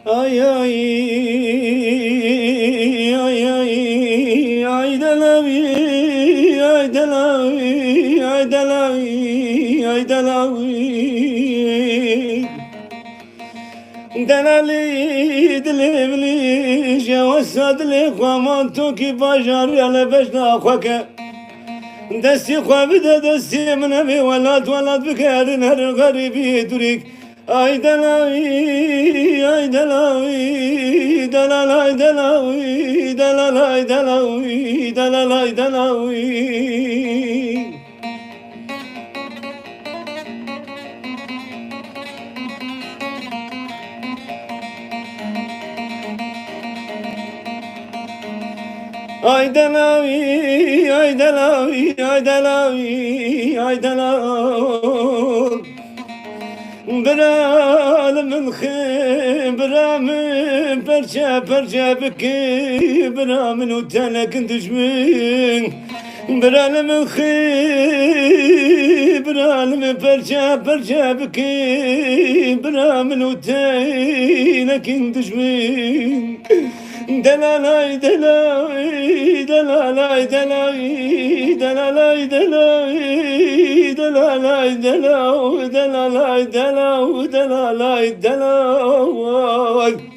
Ay ay ay ay ay delavi ay delavi ay delavi ay delavi delali dilivli jawasad li khaman to ki bajar yale bejna khake دستی خواب ده دستی منم ولاد ولاد بکردن هر غریبی دوریک ay delavi ay delavi delalay delavi delalay delavi delalay delavi ay delavi ay delavi ay delavi ay delavi برام خيم برام برشا برشا بكي برام وتانا كنت جمين برام خيم برام برشا برشا بكي برام وتانا كنت جمين دلالاي دلاي دلالاي دلاي دلالاي دلاي دلالاي دلاو دلالاي دلاو دلالاي دلاو